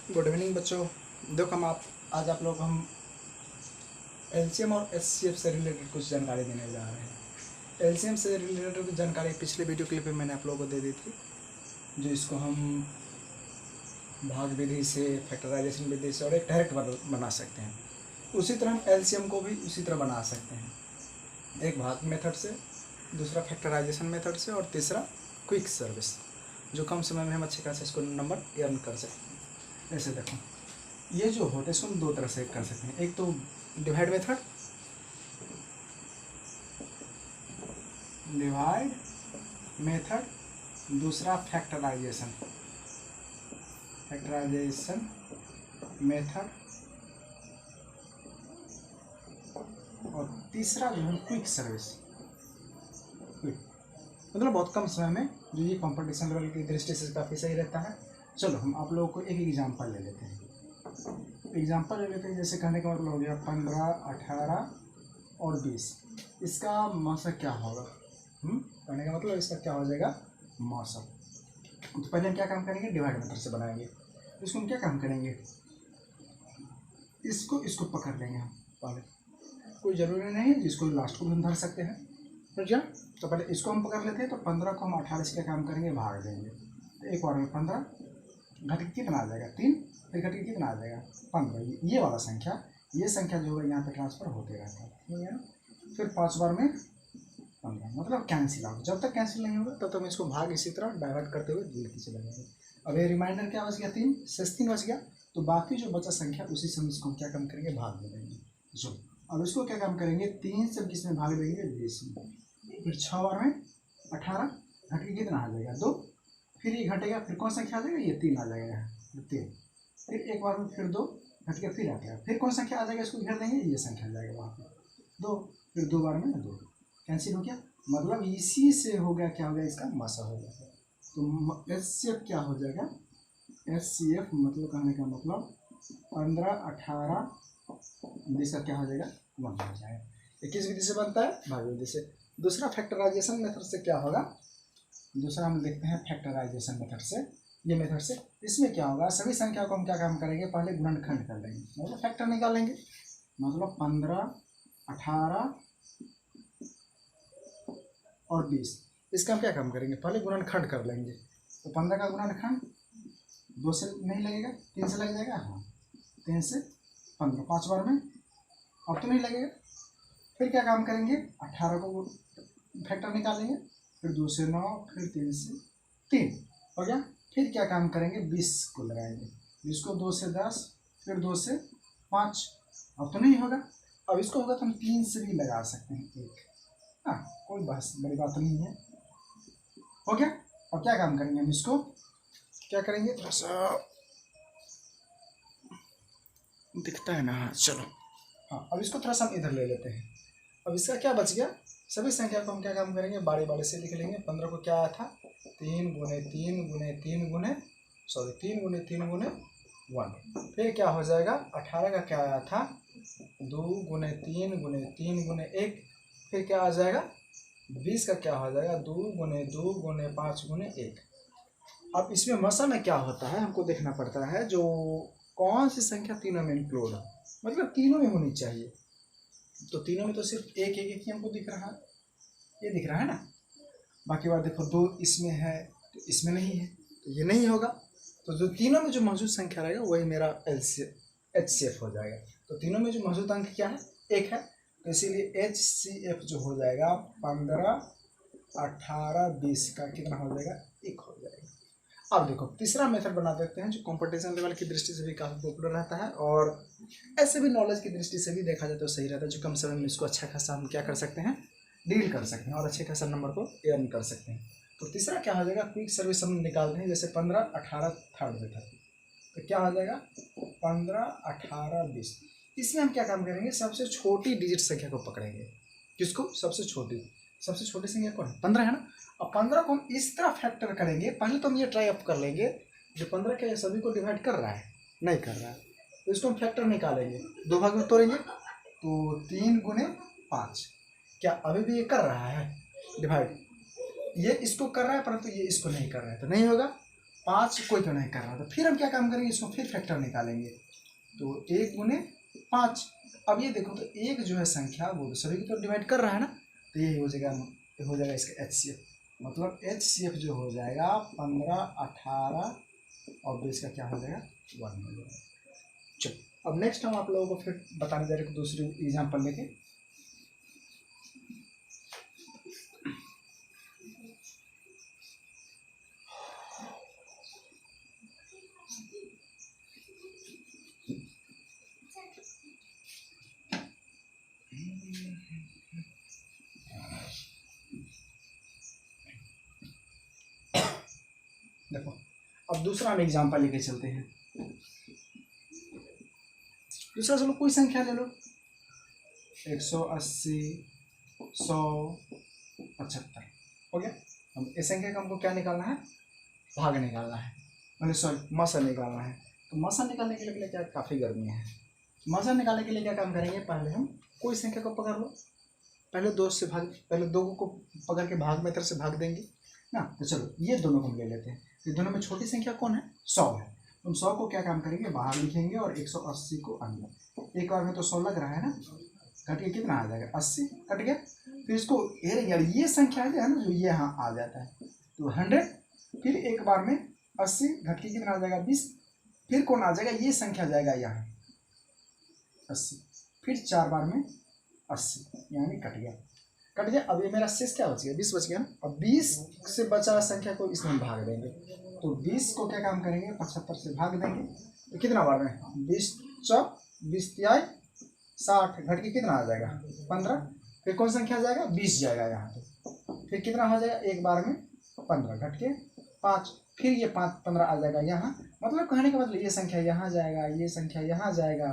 Good evening बच्चों। देखो आज आप लोग हम एलसीएम और एचसीएफ से रिलेटेड कुछ जानकारी देने जा रहे हैं। एलसीएम से रिलेटेड कुछ जानकारी पिछले वीडियो क्लिप में मैंने आप लोगों को दे दी थी, जो इसको हम भाग विधि से, फैक्टराइजेशन विधि से और एक डायरेक्ट बना सकते हैं। उसी तरह हम एलसीएम को भी उसी तरह बना सकते हैं, एक भाग मेथड से, दूसरा फैक्टराइजेशन मेथड से और तीसरा क्विक सर्विस, जो कम समय में हम अच्छे खासे इसको नंबर अर्न कर सकते हैं। ऐसे देखो, ये जो होते हैं इसको हम दो तरह से कर सकते हैं। एक तो डिवाइड मेथड, दूसरा फैक्टराइजेशन मेथड, और तीसरा जो है क्विक सर्विस। क्विक मतलब बहुत कम समय में, जो ये कंपटीशन लेवल की दृष्टि से काफ़ी सही रहता है। चलो हम आप लोगों को एक एग्जांपल ले लेते हैं। जैसे कहने का मतलब हो गया 15, 18 और 20। इसका मौसम क्या होगा? कहने का मतलब इसका क्या हो जाएगा? मौसम। तो पहले हम क्या काम करेंगे? डिवाइड मेथड से बनाएंगे। इसको हम क्या काम करेंगे? इसको पकड़ लेंगे हम पहले, कोई ज़रूरी नहीं है जिसको लास्ट को भी हम धर सकते हैं, समझ गया? तो पहले इसको हम पकड़ लेते हैं। तो 15 को हम 18 से क्या काम करेंगे? भाग देंगे। तो एक बार में 15 घट के कितना आ जाएगा? 3। फिर घट के कितना आ जाएगा? 15। ये वाला संख्या, ये संख्या जो है यहाँ पे ट्रांसफर होते रहता है, ठीक है ना? फिर 5 बार में 15, मतलब कैंसिल आउट। जब तक कैंसिल नहीं होगा तब तक हम इसको भाग इसी तरह डाइवर्ट करते हुए लेके चले जाएंगे। अब ये रिमाइंडर क्या बच गया? 3 शेष 3 बच गया। तो बाकी जो बचा संख्या उसी से हम इसको क्या काम करेंगे? भाग दे देंगे। जो अब इसको क्या काम करेंगे? 3 से किस में भाग देंगे? 20 में। फिर 6 बार में 18 घट के कितना आ जाएगा? 2। फिर ये घटेगा, फिर कौन संख्या आ जाएगा? ये 3 आ जाएगा, 3। फिर एक बार में फिर 2 घट के फिर आ गया। फिर कौन संख्या आ जाएगा? इसको घेर देंगे, ये संख्या आ जाएगा वहाँ पर 2। फिर 2 बार में 2 कैंसिल हो गया। मतलब इसी से हो गया, क्या हो गया? इसका मसा हो गया। तो एचसीएफ क्या हो जाएगा? एचसीएफ मतलब कहने का मतलब 15, 18, 20 का क्या हो जाएगा? 1 हो जाएगा। ये किस विधि से बनता है? भाग विधि से। दूसरा फैक्टराइजेशन मेथड से क्या होगा? दूसरा हम देखते हैं फैक्टराइजेशन मेथड से। ये मेथड से इसमें क्या होगा? सभी संख्या को हम क्या काम करेंगे? पहले गुणनखंड कर लेंगे, मतलब फैक्टर निकालेंगे। मतलब 15, 18 और 20, इसका हम क्या काम करेंगे? पहले गुणनखंड कर लेंगे। तो 15 का गुणनखंड 2 से नहीं लगेगा, 3 से लग जाएगा। हाँ, 3 से 15, 5 बार में। अब तो नहीं लगेगा। फिर क्या काम करेंगे? 18 को फैक्टर निकालेंगे। फिर 2 से 9, फिर 3 से 3 हो गया। फिर क्या काम करेंगे? 20 को लगाएंगे। 20 को 2 से 10, फिर 2 से 5। अब तो नहीं होगा। अब इसको होगा तो हम 3 से भी लगा सकते हैं, 1। हाँ, कोई बड़ी बात नहीं है, हो गया। अब क्या काम करेंगे? हम इसको क्या करेंगे? थोड़ा सा दिखता है ना? चलो, हाँ, अब इसको थोड़ा सा हम इधर ले लेते हैं। अब इसका क्या बच गया? सभी संख्या को हम क्या काम करेंगे? बारी बारी से लिख लेंगे। 15 को क्या आया था? 3 गुने 3 गुने 3 गुने 3 गुने 3 गुने 1। फिर क्या हो जाएगा? 18 का क्या आया था? 2 गुने 3 गुने 3 गुने 1। फिर क्या आ जाएगा? 20 का क्या हो जाएगा? 2 गुने 2 गुने 5 गुने 1। अब इसमें मसा में क्या होता है? हमको देखना पड़ता है जो कौन सी संख्या तीनों में इंक्लूड है, मतलब तीनों में होनी चाहिए। तो तीनों में तो सिर्फ एक ही हमको दिख रहा है, ये दिख रहा है ना। बाकी बात देखो, 2 इसमें है तो इसमें नहीं है, तो ये नहीं होगा। तो जो तीनों में जो मौजूद संख्या रहेगा वही मेरा एचसीएफ हो जाएगा। तो तीनों में जो मौजूद अंक क्या है? 1 है। तो इसीलिए एचसीएफ जो हो जाएगा 15, 18, 20 का कितना हो जाएगा? 1 हो जाएगा। अब देखो, तीसरा मेथड बना देते हैं जो कंपटीशन लेवल की दृष्टि से भी काफ़ी पॉपुलर रहता है, और ऐसे भी नॉलेज की दृष्टि से भी देखा जाए तो सही रहता है। जो कम समय में इसको अच्छा खासा हम क्या कर सकते हैं? डील कर सकते हैं और अच्छे खासा नंबर को अर्न कर सकते हैं। तो तीसरा क्या हो जाएगा? क्विक सर्विस हम निकालते हैं। जैसे 15, 18 थर्ड मेथड, तो क्या हो जाएगा? 15, 18, 20। इसमें हम क्या काम करेंगे? सबसे छोटी डिजिट संख्या को पकड़ेंगे। किसको? सबसे छोटी संख्या कौन है? 15 है ना। अब 15 को हम इस तरह फैक्टर करेंगे। पहले तो हम ये ट्राई अप कर लेंगे, जो 15 क्या सभी को डिवाइड कर रहा है? नहीं कर रहा है। तो इसको हम फैक्टर निकालेंगे, 2 भाग में तोड़ेंगे। तो 3 गुने 5, क्या अभी भी ये कर रहा है डिवाइड? ये इसको कर रहा है, परंतु ये इसको नहीं कर रहा है, तो नहीं होगा। 5 कोई तो नहीं कर रहा, तो फिर हम क्या काम करेंगे, इसको फिर फैक्टर निकालेंगे। तो 1 गुने 5। अब ये देखो, तो एक जो है संख्या वो तो सभी की तो डिवाइड कर रहा है ना, तो ये हो जाएगा इसका HCF। मतलब HCF जो हो जाएगा 15, 18 और 20 का क्या हो जाएगा 1 हो जाएगा। चलो अब नेक्स्ट हम आप लोगों को फिर बताने जा रहे हैं दूसरी एग्जाम्पल लेके। देखो अब दूसरा हम एग्जाम्पल लेके चलते हैं। दूसरा चलो कोई संख्या ले लो, 180, 100, 75 हो गया। हम इस संख्या का हमको क्या निकालना है, भाग निकालना है, मतलब सॉरी मसा निकालना है। तो मसा निकालने के लिए क्या, काफ़ी गर्मी है, मसा निकालने के लिए क्या काम करेंगे, पहले हम कोई संख्या को पकड़ लो, पहले 2 से भाग, पहले 2 को पकड़ के भाग मेथड से भाग देंगे ना। तो चलो ये दोनों को हम ले लेते हैं। ये दोनों में छोटी संख्या कौन है, 100 है। हम 100 को क्या काम करेंगे, बाहर लिखेंगे और 180 को अंदर। एक बार में तो 100 लग रहा है ना, कट के कितना आ जाएगा, 80 कट गया। फिर इसको यार ये संख्या है ना जो ये यहाँ आ जाता है, तो 100, फिर एक बार में 80 घट के कितना आ जाएगा 20, फिर कौन आ जाएगा, ये संख्या जाएगा यहाँ 80, फिर 4 बार में 80 यानी कट गया। अब ये मेरा शेष क्या बच गया, 20 बच गया ना। अब 20 से बचा संख्या को इसमें हम भाग देंगे। तो 20 को क्या काम करेंगे, 75 से भाग देंगे। तो कितना बार में, 20 चौक 20 तिहाई 60 घट के कितना आ जाएगा 15, फिर कौन संख्या जाएगा 20 जाएगा यहाँ पे, फिर कितना हो जाएगा एक बार में 15 घट के 5, फिर ये 5 15 आ जाएगा यहाँ। मतलब कहने का मतलब ये संख्या यहाँ जाएगा, ये संख्या यहाँ जाएगा,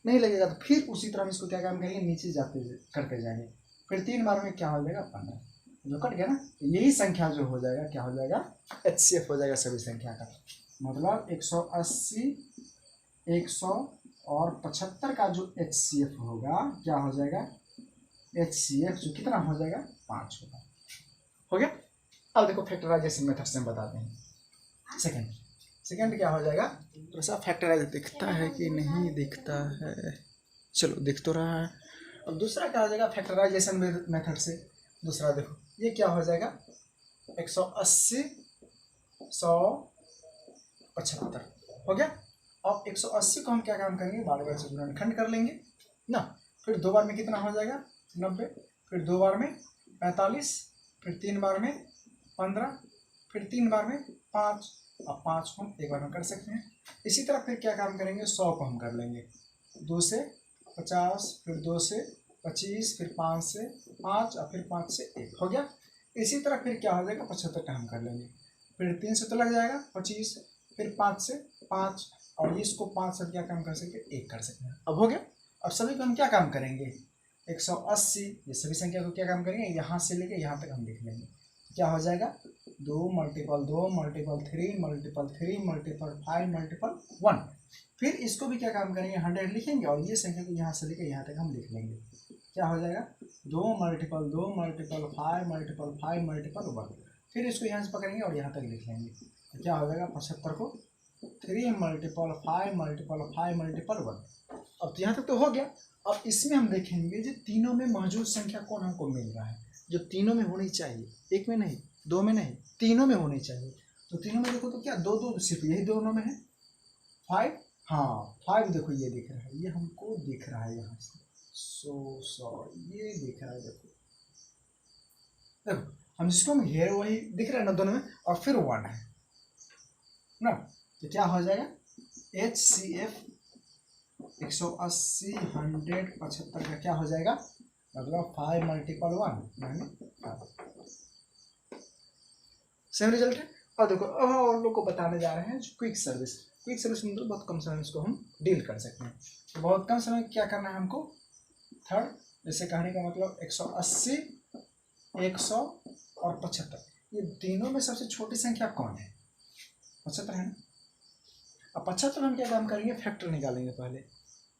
नहीं लगेगा तो फिर उसी तरह हम इसको क्या काम करेंगे, नीचे जाते करते जाएंगे। फिर 3 बार में क्या हो जाएगा 15, जो कट गया ना। तो यही संख्या जो हो जाएगा क्या हो जाएगा, HCF हो जाएगा सभी संख्या का। मतलब 180, 100 और 75 का जो HCF होगा क्या हो जाएगा, HCF जो कितना हो जाएगा 5 होगा। हो गया। अब देखो फैक्टराइजेशन मेथड से हम बताते हैं। सेकंड क्या हो जाएगा, थोड़ा सा फैक्टराइज दिखता है कि नहीं दिखता है, चलो दिख तो रहा है। अब दूसरा क्या हो जाएगा फैक्टराइजेशन मेथड से, दूसरा देखो ये क्या हो जाएगा 180, 100, 75 हो गया। अब 180 को हम क्या काम करेंगे, बार से गुणनखंड कर लेंगे ना। फिर 2 बार में कितना हो जाएगा 90, फिर 2 बार में 45, फिर 3 बार में 15, फिर 3 बार में 5। अब 5 को हम एक बार में कर सकते हैं। इसी तरह फिर क्या काम करेंगे, 100 को हम कर लेंगे, 2 से 50, फिर 2 से 25, फिर 5 से 5 और फिर 5 से 1 हो गया। इसी तरह फिर क्या हो जाएगा 75 का हम कर लेंगे, फिर 3 से तो लग जाएगा 25, फिर 5 से 5 और इसको 5 से क्या काम कर सकते 1 कर सकते हैं। अब हो गया। अब सभी को हम क्या काम करेंगे 180, ये सभी संख्या को क्या काम करेंगे, यहाँ से लेके यहाँ तक हम लिख लेंगे। क्या हो जाएगा 2 multiple 2 multiple 3 multiple 3 multiple 5 multiple 1। फिर इसको भी क्या काम करेंगे 100 लिखेंगे और ये संख्या को यहाँ से लेकर यहाँ तक हम लिख लेंगे। क्या हो जाएगा 2 मल्टीपल 2 मल्टीपल 5 मल्टीपल 5 मल्टीपल 1। फिर इसको यहाँ से पकड़ेंगे और यहाँ तक लिख लेंगे। तो क्या हो जाएगा 75 को 3 मल्टीपल 5 मल्टीपल 5 मल्टीपल 1। अब तो यहाँ तक तो हो गया। अब इसमें हम देखेंगे जो तीनों में मौजूद संख्या कौन हमको मिल रहा है, जो तीनों में होनी चाहिए, एक में नहीं, 2 में नहीं, तीनों में होनी चाहिए। तो तीनों में देखो तो क्या 2 2 सिर्फ यही दोनों में है। 5, हाँ 5 देखो ये दिख रहा है, ये हमको दिख रहा है यहाँ से, ये दिख रहा है। देखो हम जिसको हम घेर वही दिख रहा है ना दोनों में, और फिर 1 है ना। तो क्या हो जाएगा HCF 180 100 75 का क्या हो जाएगा, मतलब 5 मल्टीपल 1 यानी 5। सेम रिजल्ट है। और देखो अब हम और लोग को बताने जा रहे हैं क्विक सर्विस मतलब बहुत कम समय में इसको हम डील कर सकते हैं। तो बहुत कम समय क्या करना है हमको, थर्ड जैसे कहने का मतलब 180 100 और 75, ये तीनों में सबसे छोटी संख्या कौन है, 75 है ना। अब 75 हम क्या काम करेंगे, फैक्टर निकालेंगे। पहले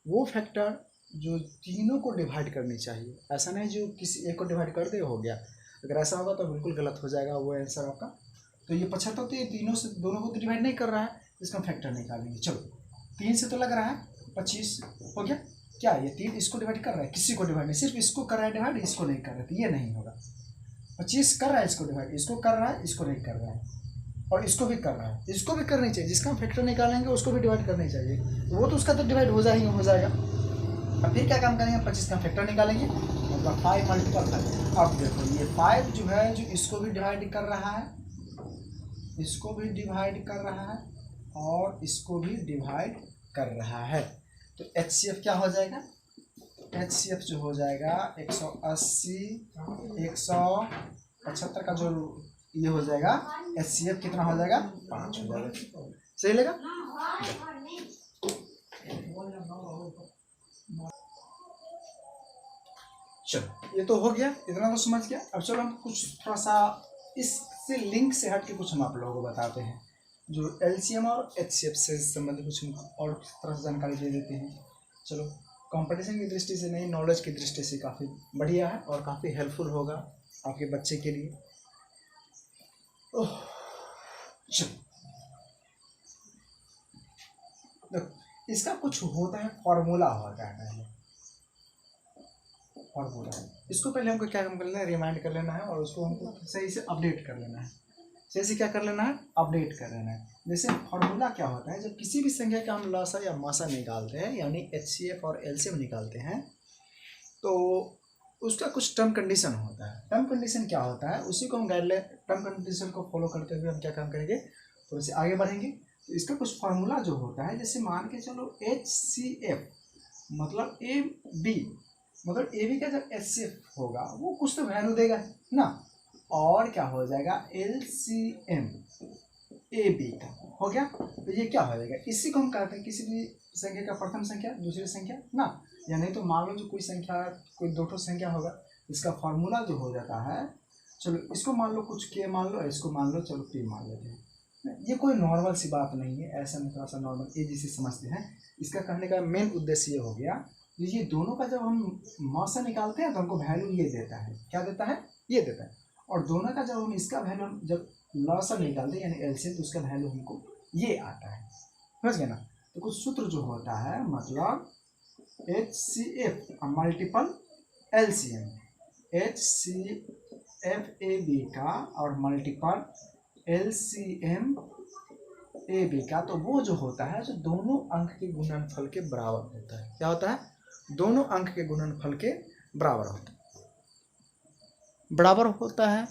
वो फैक्टर जो तीनों को डिवाइड करनी चाहिए, ऐसा नहीं जो किसी एक को डिवाइड कर दे हो गया। अगर ऐसा होगा तो बिल्कुल गलत हो जाएगा वो आंसर आपका। तो ये 75 तो ये तीनों से दोनों को डिवाइड नहीं कर रहा है, इसका फैक्टर निकालेंगे। चलो 3 से तो लग रहा है 25 हो गया। क्या ये 3 इसको डिवाइड कर रहा है? किसी को डिवाइड नहीं, सिर्फ इसको कर रहा है डिवाइड, इसको नहीं कर रहा है, तो ये नहीं होगा। 25 कर रहा है इसको डिवाइड, इसको कर रहा है, इसको नहीं कर रहा है, और इसको भी कर रहा है, इसको भी करनी चाहिए। जिसका हम फैक्टर निकालेंगे उसको भी डिवाइड करनी चाहिए, तो वो तो उसका तो डिवाइड हो जाएगा। अब फिर क्या काम करेंगे? 25 का फैक्टर निकालेंगे, मतलब 5 मल्टीपल 5। अब देखो ये 5 जो है, जो इसको भी डिवाइड कर रहा है, इसको भी डिवाइड कर रहा है, और इसको भी डिवाइड कर रहा है, तो HCF क्या हो जाएगा? HCF जो हो जाएगा 180 175 का जो ये हो जाएगा, HCF कितना हो जाएगा? 5 हो जाएगा। सही लगा? चलो ये तो हो गया, इतना तो समझ गया। अब चलो हम कुछ थोड़ा सा इससे लिंक से हट के कुछ हम आप लोगों को बताते हैं, जो LCM और HCF से संबंधित कुछ और तरह से जानकारी दे देते हैं। चलो कंपटीशन की दृष्टि से नहीं, नॉलेज की दृष्टि से काफ़ी बढ़िया है और काफ़ी हेल्पफुल होगा आपके बच्चे के लिए। चलो देखो, इसका कुछ होता है, फॉर्मूला होता है। पहले फॉर्मूला, इसको पहले हमको क्या कर लेना है? रिमाइंड कर लेना है, और उसको हमको सही से अपडेट कर लेना है। सही से क्या कर लेना है? अपडेट कर लेना है। जैसे फॉर्मूला क्या होता है, जब किसी भी संख्या का हम लसा या मासा निकालते हैं, यानी HCF और LCM निकालते हैं, तो उसका कुछ टर्म कंडीशन होता है। टर्म कंडीशन क्या होता है, उसी को हम गाइडलाइन, टर्म कंडीशन को फॉलो करते हुए हम क्या काम करेंगे, थोड़े से आगे बढ़ेंगे। तो इसका कुछ फार्मूला जो होता है, जैसे मान के चलो HCF मतलब AB, मतलब AB का जब HCF होगा वो कुछ तो वैल्यू देगा ना, और क्या हो जाएगा? LCM AB का हो गया। तो ये क्या हो जाएगा? इसी को हम कहते हैं किसी भी संख्या का प्रथम संख्या, दूसरी संख्या ना, या नहीं तो मान लो जो कोई संख्या, कोई दो ठो संख्या होगा, इसका फॉर्मूला जो हो जाता है, चलो इसको मान लो कुछ K मान लो, इसको मान लो चलो P मान लेते हैं। ये कोई नॉर्मल सी बात नहीं है, ऐसा में थोड़ा सा नॉर्मल एजी से समझते हैं। इसका कहने का मेन उद्देश्य ये हो गया, ये दोनों का जब हम मासा निकालते हैं तो हमको वैल्यू ये देता है। क्या देता है? ये देता है। और दोनों का जब हम इसका वैल्यू जब लॉसा निकालते हैं यानी LCM, तो उसका वैल्यू हमको ये आता है। समझ गए ना? तो कुछ सूत्र जो होता है, मतलब HCF multiple LCM, HCF AB का और मल्टीपल LCM AB का, तो वो जो होता है, जो दोनों अंक के गुणनफल के बराबर होता है। क्या होता है? दोनों अंक के गुणनफल के बराबर होता है, बराबर होता है,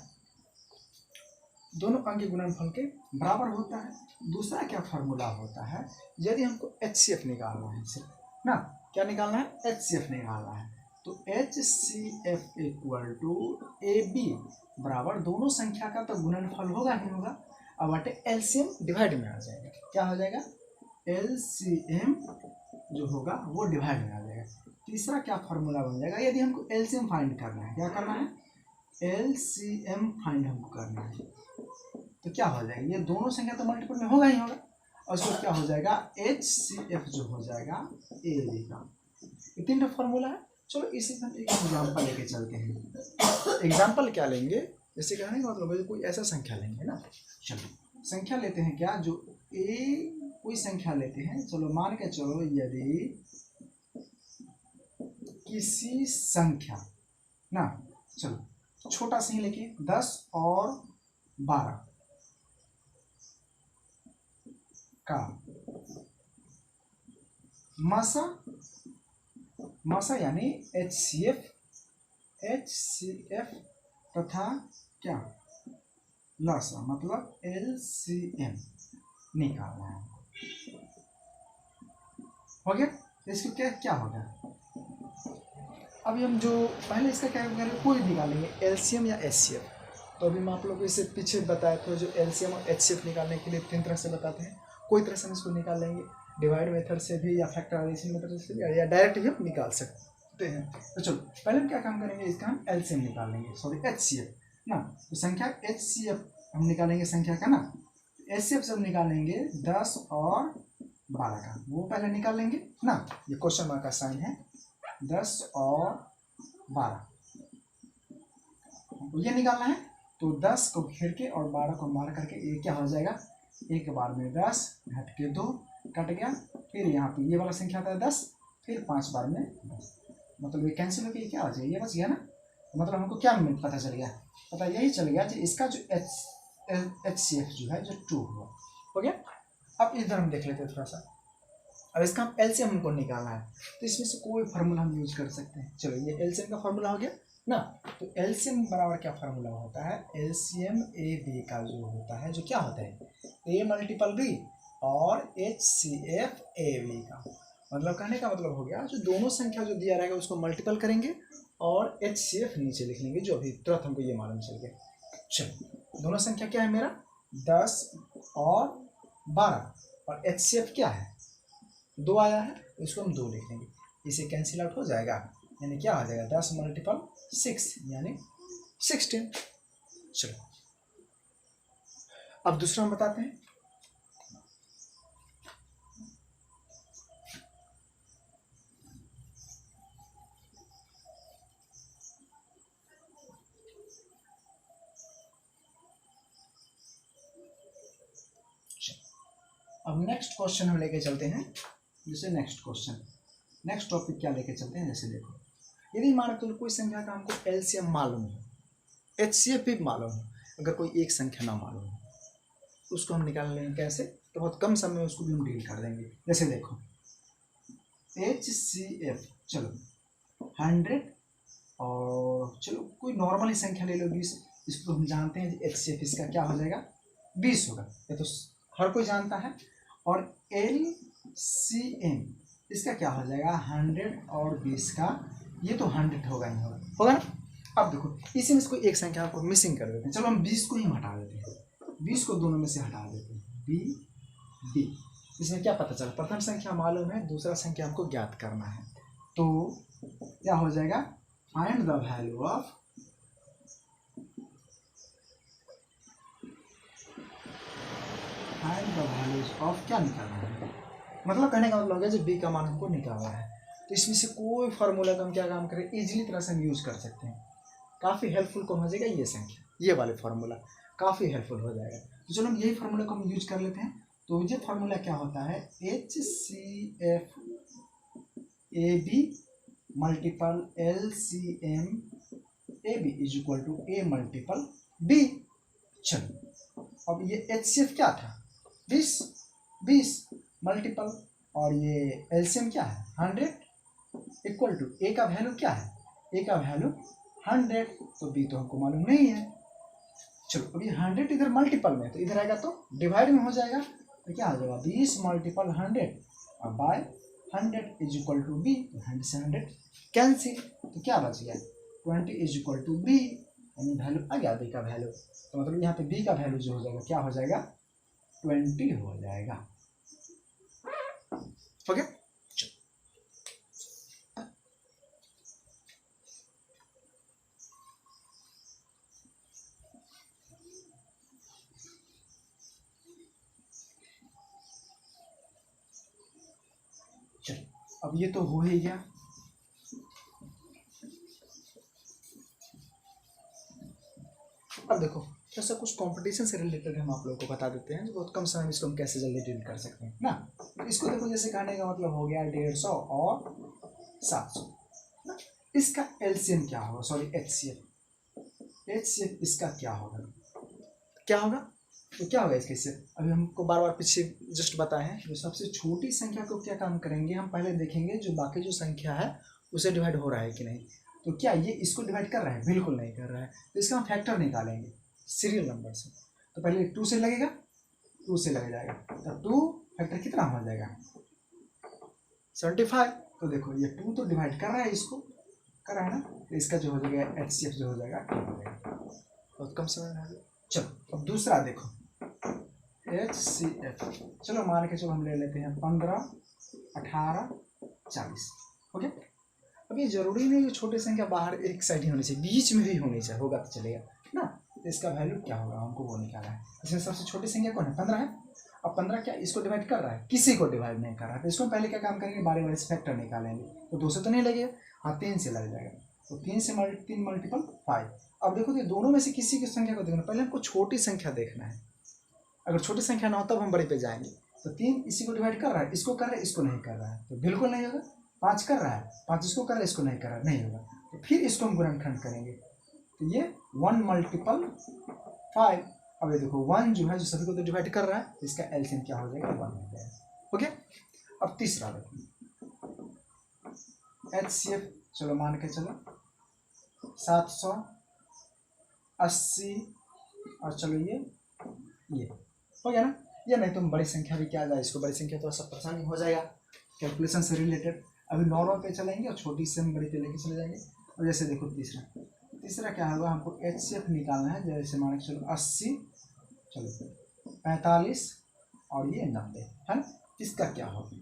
दोनों अंक के गुणनफल के बराबर होता है। दूसरा क्या फार्मूला होता है, यदि हमको HCF निकालना है, सिर्फ ना, क्या निकालना है? HCF निकालना है, तो HCF इक्वल टू AB बराबर दोनों संख्या का तो गुणनफल होगा ही होगा, अब बटे LCM डिवाइड में आ जाएगा। क्या हो जाएगा? LCM जो होगा वो डिवाइड में आ जाएगा। तीसरा क्या फार्मूला बन जाएगा, यदि हमको LCM फाइंड करना है, क्या करना है? LCM फाइंड हमको करना है, तो क्या हो जाएगा? ये दोनों संख्या तो मल्टीपल में होगा ही होगा, और उसको क्या हो जाएगा? HCF जो हो जाएगा AB का। ये 3 फार्मूला है। चलो इसी में एक एग्जाम्पल लेके चलते हैं। एग्जाम्पल क्या लेंगे, जैसे कहने का मतलब कोई ऐसा संख्या लेंगे ना, चलो संख्या लेते हैं क्या, जो कोई संख्या लेते हैं। चलो मान के चलो, यदि किसी संख्या ना, चलो छोटा सा ही लेके 10 और 12 का मासा यानी HCF तथा क्या लसा मतलब LCM निकालना है। हो गया? इसको क्या क्या होगा? अभी हम जो पहले इसका क्या करेंगे, कोई निकालेंगे LCM या HCF। तो अभी मैं आप लोगों को इससे पीछे बताया था, जो LCM और HCF निकालने के लिए 3 तरह से बताते हैं। कोई तरह से हम इसको निकाल लेंगे, डिवाइड मेथड से भी, या फैक्टराइजेशन मेथड से भी, या डायरेक्ट भी हम निकाल सकते हैं। तो चलो पहले हम क्या काम करेंगे, इसका हम LCM निकालेंगे, सॉरी HCF ना। तो संख्या HCF हम निकालेंगे संख्या का ना, HCF से हम निकालेंगे 10 और 12 का, वो पहले निकाल लेंगे ना। ये क्वेश्चन मार्क का साइन है, 10 और 12 ये निकालना है। तो 10 को घेर के और 12 को मार करके ये क्या हो जाएगा, एक बार में 10 घट के 2 कट गया, फिर यहाँ पे ये वाला संख्या आता है 10, फिर 5 बार में 10, मतलब ये कैंसिल होकर क्या हो जाएगा, ये बच गया ना। मतलब हमको क्या पता चल गया, पता यही चल गया कि इसका जो HCF जो है जो 2 हुआ, हो गया। अब इधर हम देख लेते हैं थोड़ा सा। अब इसका हम एलसीएम हमको निकालना है, तो इसमें से कोई फार्मूला हम यूज कर सकते हैं। चलो ये एलसीएम का फार्मूला हो गया ना। तो एलसीएम बराबर क्या फार्मूला होता है, एलसीएम ए बी का जो होता है, जो क्या होता है ए मल्टीपल बी और HCF ए बी का। मतलब कहने का मतलब हो गया, जो दोनों संख्या जो दिया रहेगा उसको मल्टीपल करेंगे और HCF नीचे लिख लेंगे, जो अभी तुरंत हमको ये मालूम चल गया। चलो दोनों संख्या क्या है मेरा 10 और 12, और HCF क्या है 2 आया है, इसको हम 2 लिख लेंगे, इसे कैंसिल आउट हो जाएगा, यानी क्या हो जाएगा 10 मल्टीपल 6 यानी 16। चलो अब दूसरा हम बताते हैं। अब नेक्स्ट क्वेश्चन हम लेके चलते हैं, जैसे नेक्स्ट टॉपिक क्या लेके चलते हैं, जैसे देखो यदि मान लो कोई संख्या का हमको एलसीएम मालूम हो, HCF भी मालूम हो, अगर कोई एक संख्या ना मालूम हो उसको हम निकाल लेंगे कैसे, तो बहुत कम समय में उसको भी हम डील कर देंगे। जैसे देखो HCF, चलो 100 और चलो कोई नॉर्मल ही संख्या ले लो 20, इसको हम जानते हैं HCF इसका क्या हो जाएगा 20 होगा, ये तो हर कोई जानता है। और LCM इसका क्या हो जाएगा 100 और 20 का, ये तो 100 होगा ही होगा ना। अब देखो इसी में इसको एक संख्या को मिसिंग कर देते हैं, चलो हम 20 को ही हटा देते हैं, 20 को दोनों में से हटा देते हैं, B D। इसमें क्या पता चला, प्रथम संख्या मालूम है, दूसरा संख्या हमको ज्ञात करना है, तो क्या हो जाएगा फाइंड द वैल्यू ऑफ क्या निकालना है, मतलब कहने का मतलब है जो B का मान हमको निकालना है। तो इसमें से कोई फार्मूला का हम क्या काम करें, इजीली तरह से हम यूज कर सकते हैं, काफ़ी हेल्पफुल कौन हो जाएगा ये संख्या, ये वाले फार्मूला काफ़ी हेल्पफुल हो जाएगा। तो चलो हम यही फार्मूला को हम यूज कर लेते हैं। तो ये फार्मूला क्या होता है HCF AB multiple LCM AB is equal to A multiple B। चलो अब ये HCF क्या था 20 मल्टीपल, और ये LCM क्या है 100 इक्वल टू A का वैल्यू क्या है, A का वैल्यू 100, तो B तो हमको मालूम नहीं है। चलो अभी 100 इधर मल्टीपल में, तो इधर आएगा तो डिवाइड में हो जाएगा, तो क्या आ जाएगा 20 मल्टीपल 100 और by 100 is equal to B, तो 100 से 100 कैंसिल, तो क्या बच गया 20 इज इक्वल टू B, यानी वैल्यू आ गया B का वैल्यू। तो मतलब यहाँ पे B का वैल्यू जो हो जाएगा क्या हो जाएगा 20 हो जाएगा। ओके चलो अब ये तो हो ही गया। अब देखो ऐसा कुछ कंपटीशन से रिलेटेड हम आप लोगों को बता देते हैं, जो बहुत कम समय में इसको हम कैसे जल्दी डील कर सकते हैं ना। तो इसको देखो जैसे कहने का मतलब हो गया 150 और 700 ना, इसका एलसीएम क्या होगा, सॉरी HCF इसका क्या होगा, तो क्या होगा इसके से, अभी हमको बार बार पीछे जस्ट बताए हैं, जो सबसे छोटी संख्या को क्या काम करेंगे हम पहले देखेंगे, जो बाकी जो संख्या है उसे डिवाइड हो रहा है कि नहीं। तो क्या ये इसको डिवाइड कर रहा है, बिल्कुल नहीं कर रहा है, तो इसका हम फैक्टर निकालेंगे सीरियल नंबर से। तो पहले 2 से लगेगा, 2 से लग जाएगा, तो 2 फैक्टर कितना हो जाएगा 75। तो देखो ये 2 तो डिवाइड कर रहा है, इसको कर रहा है ना, तो इसका जो हो जाएगा HCF जो हो जाएगा 2 हो जाएगा, बहुत कम समय में। चलो अब दूसरा देखो HCF, चलो मान के चलो हम ले लेते हैं 15 18 40। ओके अब ये जरूरी नहीं है छोटे संख्या बाहर एक साइड ही होनी चाहिए, बीच में भी होनी चाहिए, होगा तो चलेगा ना। तो इसका वैल्यू क्या होगा हमको वो निकालना है। इसमें सबसे छोटी संख्या कौन है 15 है। अब 15 क्या इसको डिवाइड कर रहा है, किसी को डिवाइड नहीं कर रहा है, तो इसको पहले क्या काम करेंगे बारे बारे से फैक्टर निकालेंगे। तो 2 से तो नहीं लगेगा, हाँ 3 से लग जाएगा, तो 3 मल्टीपल 5। अब देखो तो दोनों में से किसी की संख्या को देखना, पहले हमको छोटी संख्या देखना है। अगर छोटी संख्या ना हो तब हम बड़े पे जाएंगे। तो 3 इसी को डिवाइड कर रहा है, इसको कर रहा है, इसको नहीं कर रहा है, तो बिल्कुल नहीं होगा। 5 कर रहा है, 5 इसको कर रहा है, इसको नहीं कर रहा है, नहीं होगा। तो फिर इसको हम गुणनखंड करेंगे, तो ये 1 मल्टीपल 5। अब ये देखो 1 जो है जो सभी को तो डिवाइड कर रहा है, तो इसका एलसीएम क्या हो जाएगा, 1 हो जाएगा। ओके, अब तीसरा देखो HCF, चलो मान के चलो 780 और चलो ये हो गया ना। ये नहीं तुम बड़ी संख्या भी क्या जाए, इसको बड़ी संख्या तो सब परेशानी हो जाएगा कैलकुलेशन से रिलेटेड। अभी नॉर्मल पे चलेंगे और छोटी से हम बड़ी पे लेके चले जाएंगे। और जैसे देखो तीसरा क्या होगा, हमको HCF निकालना है। जैसे मान के चलो 80, चलो 45 और ये 90 है ना। इसका क्या होगा,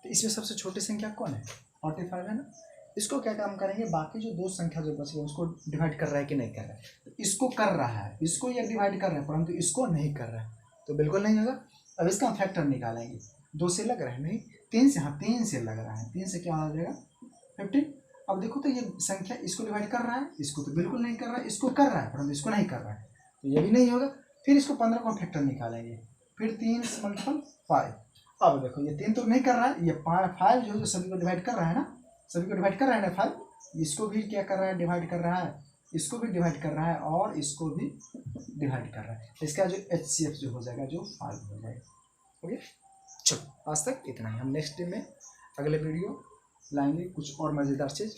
तो इसमें सबसे छोटी संख्या कौन है, 45 है ना। इसको क्या काम करेंगे, बाकी जो दो संख्या जो बच गई उसको डिवाइड कर रहा है कि नहीं कर रहा है। तो इसको कर रहा है, इसको ये डिवाइड कर रहा है, परंतु इसको नहीं कर रहा है, तो बिल्कुल नहीं होगा। अब इसका हम फैक्टर निकालेंगे। 2 से लग रहा है, नहीं 3 से, हाँ 3 से लग रहा है। 3 से क्या हो जाएगा 15। अब देखो तो ये संख्या इसको डिवाइड कर रहा है, इसको तो बिल्कुल नहीं कर रहा है, इसको कर रहा है परंतु इसको नहीं कर रहा है, तो ये भी नहीं होगा। फिर इसको 15 को फैक्टर निकालेंगे, फिर 3 मल्टीपल 5। अब देखो ये 3 तो नहीं कर रहा है, ये 5 जो सभी को डिवाइड कर रहा है ना, सभी को डिवाइड कर रहा है ना 5। इसको भी क्या कर रहा है, डिवाइड कर रहा है, इसको भी डिवाइड कर रहा है और इसको भी डिवाइड कर रहा है। इसका जो HCF जो हो जाएगा जो 5 हो जाएगा। ओके, चलो आज तक इतना ही। हम नेक्स्ट डे में अगले वीडियो लाएंगे कुछ और मज़ेदार चीज़।